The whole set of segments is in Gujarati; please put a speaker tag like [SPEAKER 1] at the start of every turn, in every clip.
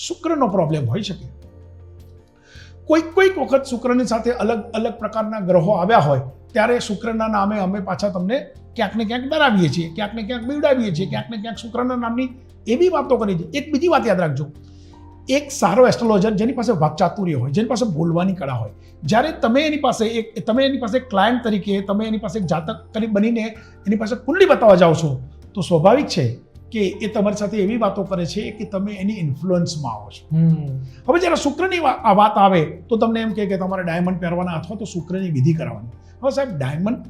[SPEAKER 1] શુક્રનો પ્રોબ્લેમ હોઈ શકે. કોઈક વખત શુક્રની સાથે અલગ અલગ પ્રકારના ગ્રહો આવ્યા હોય ત્યારે શુક્રના નામે અમે પાછા તમને ક્યાંક ને ક્યાંક ડરાવીએ છીએ, ક્યાંક ને ક્યાંક બીવડાવીએ છીએ, ક્યાંક ને ક્યાંક શુક્રના નામની એવી વાતો કરી છે. એક બીજી વાત યાદ રાખજો, એક સારો એસ્ટ્રોલોજર જેની પાસે વાકચાતુર્ય હોય, જેની પાસે બોલવાની કળા હોય, જ્યારે તમે એની પાસે ક્લાયન્ટ તરીકે તમે એની પાસે જાતક કરી બનીને એની પાસે કુંડલી બતાવવા જાઓ છો તો સ્વાભાવિક છે કે એ તમારી સાથે એવી વાતો કરે છે કે તમે એની ઇન્ફ્લુઅન્સમાં આવો છો. હવે જ્યારે શુક્રની વાત આવે તો તમને એમ કહે કે તમારે ડાયમંડ પહેરવાના અથવા તો શુક્રની વિધિ કરાવવાની. હવે સાહેબ ડાયમંડ,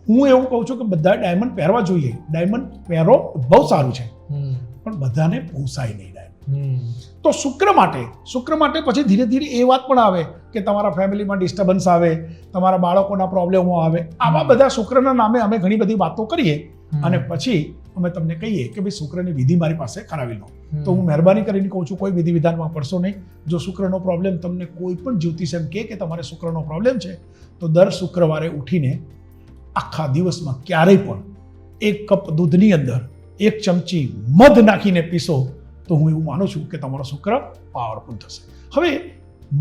[SPEAKER 1] હું એવું કહું છું કે બધા ડાયમંડ પહેરવા જોઈએ. ડાયમંડ પહેરો બહુ સારું છે, પણ બધાને પોસાય નહીં ડાયમંડ. તો શુક્ર માટે પછી ધીરે ધીરે એ વાત પણ આવે કે તમારા ફેમિલીમાં ડિસ્ટર્બન્સ આવે, તમારા બાળકોના પ્રોબ્લેમો આવે. આવા બધા શુક્રના નામે અમે ઘણી બધી વાતો કરીએ અને પછી અમે તમને કહીએ કે ભાઈ શુક્રની વિધિ મારી પાસે કરાવી લો. તો હું મહેરબાની કરીને કહું છું, કોઈ વિધિ વિધાનમાં પડશો નહીં. જો શુક્રનો પ્રોબ્લેમ તમને કોઈ પણ જ્યોતિષ એમ કે તમારે શુક્રનો પ્રોબ્લેમ છે તો દર શુક્રવારે ઉઠીને આખા દિવસમાં ક્યારેય પણ 1 કપ દૂધની અંદર 1 ચમચી મધ નાખીને પીશો તો હું એવું માનું છું કે તમારો શુક્ર પાવરફુલ થશે. હવે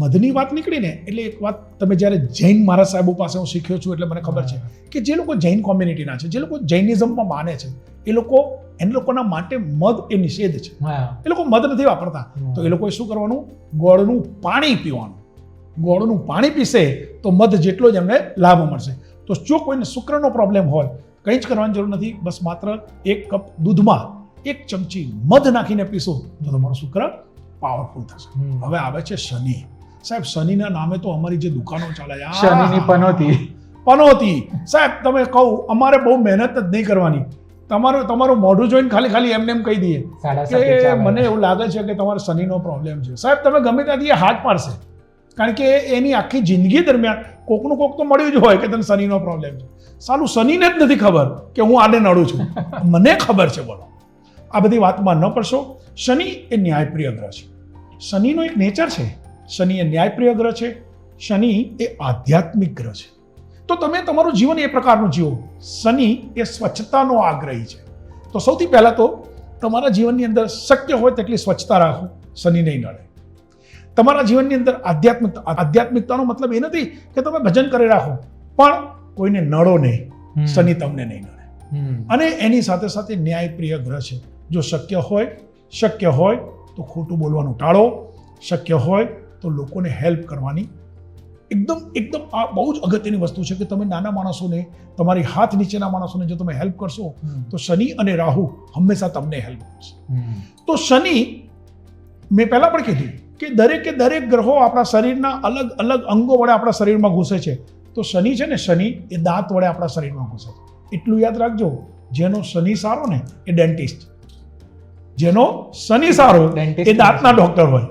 [SPEAKER 1] મધની વાત નીકળીને એટલે એક વાત, તમે જ્યારે જૈન મહારાજ સાહેબો પાસે હું શીખ્યો છું એટલે મને ખબર છે કે જે લોકો જૈન કોમ્યુનિટીના છે, જે લોકો જૈનિઝમમાં માને છે, એ લોકોના માટે મધ એ નિષેધ છે. એ લોકો મધ નથી વાપરતા. તો એ લોકોએ શું કરવાનું? ગોળનું પાણી પીવાનું. ગોળનું પાણી પીશે તો મધ જેટલો જ એમને લાભ મળશે. તો જો કોઈને શુક્રનો પ્રોબ્લેમ હોય, કંઈ જ કરવાની જરૂર નથી, બસ માત્ર 1 કપ દૂધમાં 1 ચમચી મધ નાખીને પીશો તો તમારો શુક્ર પાવરફુલ થશે. હવે આવે છે શનિ. સાહેબ શનિના નામે તો અમારી જે દુકાનો ચાલે,
[SPEAKER 2] શનિની
[SPEAKER 1] પનોતી સાહેબ, તમે કહું અમારે બહુ મહેનત જ નહીં કરવાની. તમારું મોઢું જોઈને ખાલી એમને એમ કહી દઈએ કે મને એવું લાગે છે કે તમારે શનિનો પ્રોબ્લેમ છે. સાહેબ તમે ગમે ત્યાંથી હાથ પાડશે, કારણ કે એની આખી જિંદગી દરમિયાન કોકનું કોક તો મળ્યું જ હોય કે તને શનિનો પ્રોબ્લેમ છે. સાલું શનિને જ નથી ખબર કે હું આને નડું છું, મને ખબર છે. બોલો, આ બધી વાતમાં ન પડશો. શનિ એ ન્યાયપ્રિય ગ્રહ છે. શનિનો એક નેચર છે, શનિ એ ન્યાયપ્રિય ગ્રહ છે, શનિ એ આધ્યાત્મિક ગ્રહ છે. તો તમે તમારું જીવન એ પ્રકારનું જીવો. શનિ એ સ્વચ્છતાનો આગ્રહી છે. તો સૌથી પહેલાં તો તમારા જીવનની અંદર શક્ય હોય તેટલી સ્વચ્છતા રાખો, શનિ નહીં નડે. તમારા જીવનની અંદર આધ્યાત્મિકતાનો મતલબ એ નથી કે તમે ભજન કરી રાખો, પણ કોઈને નડો નહીં, શનિ તમને નહીં નડે. અને એની સાથે સાથે ન્યાયપ્રિય ગ્રહ છે. જો શક્ય હોય તો ખોટું બોલવાનું ટાળો, શક્ય હોય તો લોકોને હેલ્પ કરવાની એકદમ આ બહુ જ અગત્યની વસ્તુ છે કે તમે નાના માણસોને, તમારી હાથ નીચેના માણસોને જો તમે હેલ્પ કરશો તો શનિ અને રાહુ હંમેશા તમને હેલ્પ કરશે. તો શનિ, મેં પહેલા પણ કીધું કે દરેક ગ્રહો આપણા શરીરના અલગ અલગ અંગો વડે આપણા શરીરમાં ઘૂસે છે. તો શનિ છે ને, શનિ એ દાંત વડે આપણા શરીરમાં ઘૂસે છે. એટલું યાદ રાખજો, જેનો શનિ સારો ને એ ડેન્ટિસ્ટ, જેનો શનિ સારો એ દાંતના ડોક્ટર હોય,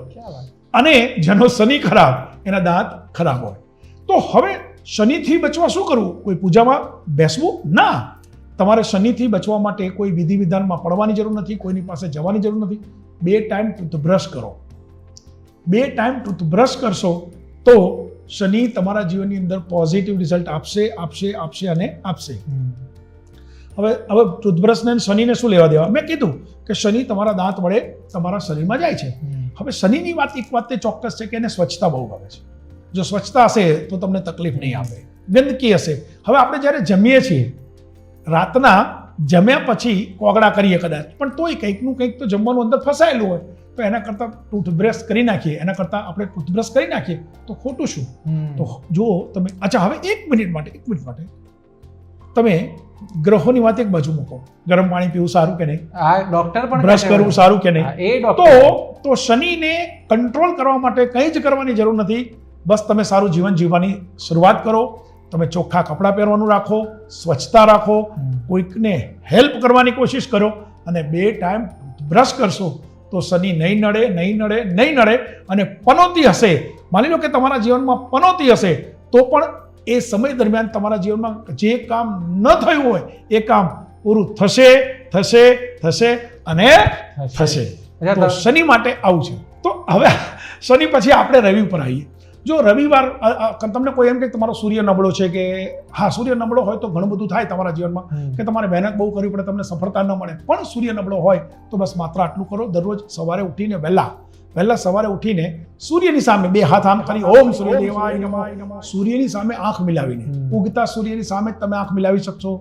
[SPEAKER 1] અને જેનો શનિ ખરાબ એના દાંત ખરાબ હોય. તો હવે શનિથી બચવા શું કરવું? કોઈ પૂજામાં બેસવું ના. તમારે શનિથી બચવા માટે કોઈ વિધિ વિધાનમાં પડવાની જરૂર નથી, કોઈની પાસે જવાની જરૂર નથી. 2 ટાઈમ ટૂથબ્રશ કરો. 2 ટાઈમ ટૂથબ્રશ કરશો તો શનિ તમારા જીવનની અંદર પોઝિટિવ રિઝલ્ટ આપશે. હવે ટૂથબ્રશને શનિને શું લેવા દેવા? મેં કીધું કે શનિ તમારા દાંત વડે તમારા શરીરમાં જાય છે. હવે શનિની એક વાત તે ચોક્કસ છે કે એને સ્વચ્છતા બહુ ગમે છે. જો સ્વચ્છતા હશે તો તમને તકલીફ નહીં આપે. ગંદકી હશે, હવે આપણે જ્યારે જમીએ છીએ, રાતના જમ્યા પછી કોગળા કરીએ કદાચ, પણ તોય કંઈકનું કંઈક તો જમવાનું અંદર ફસાયેલું હોય, તો એના કરતાં ટૂથબ્રશ કરી નાખીએ, આપણે ટૂથબ્રશ કરી નાખીએ તો ખોટું શું? તો જો તમે, અચ્છા, હવે 1 મિનિટ માટે તમે ગ્રહોની વાત એક બાજુ મૂકો. ગરમ પાણી પીવું સારું કે નહીં?
[SPEAKER 2] ડોક્ટર પણ
[SPEAKER 1] બ્રશ કરવું સારું કે નહીં? તો શનિને કંટ્રોલ કરવા માટે કંઈ જ કરવાની જરૂર નથી. બસ તમે સારું જીવન જીવવાની શરૂઆત કરો. તમે ચોખ્ખા કપડાં પહેરવાનું રાખો, સ્વચ્છતા રાખો, કોઈકને હેલ્પ કરવાની કોશિશ કરો, અને 2 ટાઈમ બ્રશ કરશો તો શનિ નહીં નડે. અને પનોતી હશે, માની લો કે તમારા જીવનમાં પનોતી હશે, તો પણ એ સમય દરમિયાન તમારા જીવનમાં જે કામ ન થયું હોય એ કામ પૂરું થશે. તો શનિ માટે આવું છે. તો હવે શનિ પછી આપણે રવિ ઉપર આવીએ. જો રવિવાર, તમને કોઈ એમ કે તમારો સૂર્ય નબળો છે કે હા, સૂર્ય નબળો હોય તો ઘણું બધું થાય તમારા જીવનમાં કે તમારે મહેનત બહુ કરવી પડે, તમને સફળતા ન મળે. પણ સૂર્ય નબળો હોય તો બસ માત્ર આટલું કરો, દરરોજ સવારે ઉઠીને વહેલા પહેલા સવારે ઉઠીને સૂર્યની સામે બે હાથ આમ કરી ઓમ સૂર્યદેવાય નમઃ, સૂર્યની સામે આંખ મિલાવીને, ઉગતા સૂર્યની સામે તમે આંખ મિલાવી શકશો.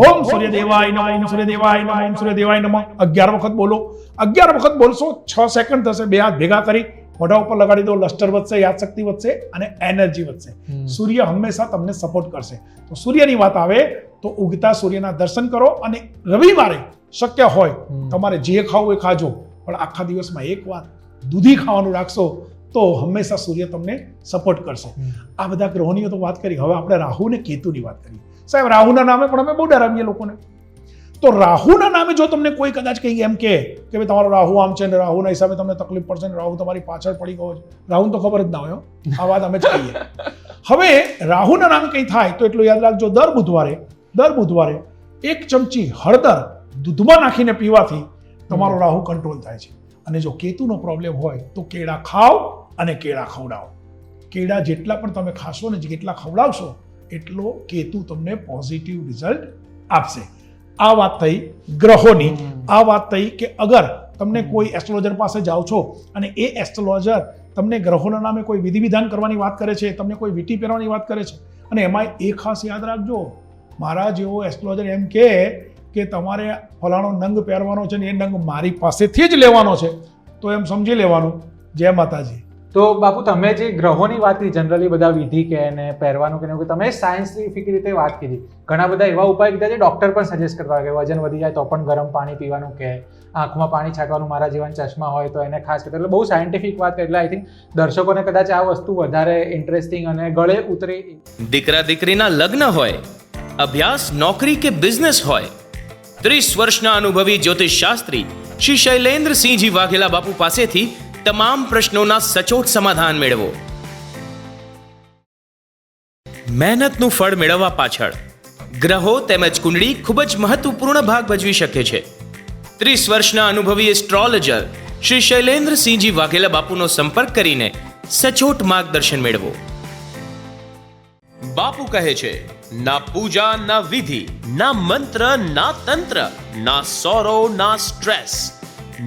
[SPEAKER 1] ઓમ સૂર્યદેવાય નમઃ, ઓમ સૂર્યદેવાય નમઃ, ઓમ સૂર્યદેવાય નમઃ 11 વખત બોલો. 11 વખત બોલશો 6 સેકન્ડ થશે. બે હાથ ભેગા કરી મોઢા ઉપર લગાડી દો. લસ્ટર વધશે, યાદશક્તિ વધશે અને એનર્જી વધશે. સૂર્ય હંમેશા તમને સપોર્ટ કરશે. તો સૂર્યની વાત આવે તો ઉગતા સૂર્યના દર્શન કરો અને રવિવારે શક્ય હોય તમારે જે ખાવું એ ખાજો, પણ આખા દિવસમાં એક વાર દૂધી ખાવાનું રાખશો તો હંમેશા સૂર્ય તમને સપોર્ટ કરશે. આ બધા ગ્રહોની તો વાત કરી. હવે આપણે રાહુ ને કેતુની વાત કરીએ. સાહેબ રાહુના નામે પણ અમે બહુ ડરાવીએ લોકોને. તો રાહુના નામે જો તમને કોઈ કદાચ કંઈ એમ કે ભાઈ તમારો રાહુ આમ છે ને રાહુના હિસાબે તમને તકલીફ પડશે ને રાહુ તમારી પાછળ પડી ગયો છે, રાહુને તો ખબર જ ના હોય. આ વાત અમે જ કહીએ. હવે રાહુના નામે કંઈ થાય તો એટલું યાદ રાખજો, દર બુધવારે 1 ચમચી હળદર દૂધમાં નાખીને પીવાથી તમારો રાહુ કંટ્રોલ થાય છે. અને જો કેતુનો પ્રોબ્લેમ હોય તો કેળા ખાઓ અને કેળા ખવડાવો. કેળા જેટલા પણ તમે ખાશો ને જેટલા ખવડાવશો એટલો કેતુ તમને પોઝિટિવ રિઝલ્ટ આપશે. આ વાત થઈ ગ્રહોની. આ વાત થઈ કે અગર તમને કોઈ એસ્ટ્રોલોજર પાસે જાઓ છો અને એ એસ્ટ્રોલોજર તમને ગ્રહોના નામે કોઈ વિધિ વિધાન કરવાની વાત કરે છે, તમને કોઈ વીંટી પહેરવાની વાત કરે છે, અને એમાં એ ખાસ યાદ રાખજો, મારા જેવો એસ્ટ્રોલોજર એમ કે તમારે ફલાણો નંગ પહેરવાનો છે ને એ નંગ મારી પાસેથી જ લેવાનો છે, તો એમ સમજી લેવાનું. જય માતાજી.
[SPEAKER 2] તો બાપુ તમે જે ગ્રહોની વાત કરી, જનરલી બધા વિધિ કે ને પહેરવાનું કે તમે સાયન્ટિફિક રીતે વાત કરી, ઘણા બધા એવા ઉપાય કીધા છે ડોક્ટર પણ સજેસ્ટ કરતા હોય કે વજન વધી જાય તો પણ ગરમ પાણી પીવાનું કે આંખમાં પાણી છાંટવાનું, મારા જીવન ચશ્મા હોય તો એને ખાસ કરતા, એટલે બહુ સાયન્ટિફિક વાત કરી. એટલે આઈ થિંક દર્શકોને કદાચ આ વસ્તુ વધારે ઇન્ટરેસ્ટિંગ અને ગળે ઉતરે.
[SPEAKER 3] દીકરા દીકરીના લગ્ન હોય, અભ્યાસ, નોકરી કે બિઝનેસ હોય, 30 વર્ષના અનુભવી જ્યોતિષ શાસ્ત્રી શ્રી શૈલેન્દ્રસિંહજી વાઘેલા બાપુ પાસેથી તમામ પ્રશ્નોના સચોટ સમાધાન મેળવો. મહેનતનું ફળ મેળવવા પાછળ ગ્રહો તેમજ કુંડળી ખૂબ જ મહત્વપૂર્ણ ભાગ ભજવી શકે છે. 30 વર્ષના અનુભવી એસ્ટ્રોલોજર શ્રી શૈલેન્દ્રસિંહજી વાઘેલા બાપુનો સંપર્ક કરીને સચોટ માર્ગદર્શન મેળવો. બાપુ કહે છે, ના પૂજા, ના વિધિ, ના મંત્ર, ના તંત્ર, ના સોરો, ના સ્ટ્રેસ,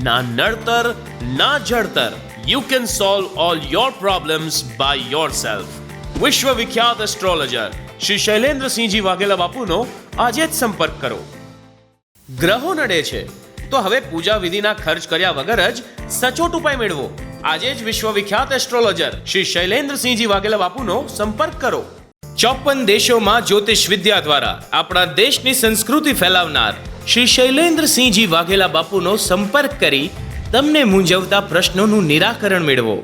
[SPEAKER 3] ના નડતર, ના જડતર. You can solve all your problems by yourself. વિશ્વ વિખ્યાત એસ્ટ્રોલોજર શ્રી શૈલેન્દ્રસિંહજી વાઘેલા બાપુનો આજે જ સંપર્ક કરો. ગ્રહો નડે છે તો હવે પૂજા વિધિના ખર્ચ કર્યા વગર જ સચોટ ઉપાય મેળવો. આજે જ વિશ્વ વિખ્યાત એસ્ટ્રોલોજર શ્રી શૈલેન્દ્રસિંહજી વાઘેલા બાપુનો સંપર્ક કરો. 54 દેશોમાં જ્યોતિષ વિદ્યા દ્વારા આપણા દેશની સંસ્કૃતિ ફેલાવનાર શ્રી શૈલેન્દ્રસિંહજી વાઘેલા બાપુનો સંપર્ક કરી તમને મૂંઝવતા પ્રશ્નોનું નિરાકરણ મેળવો.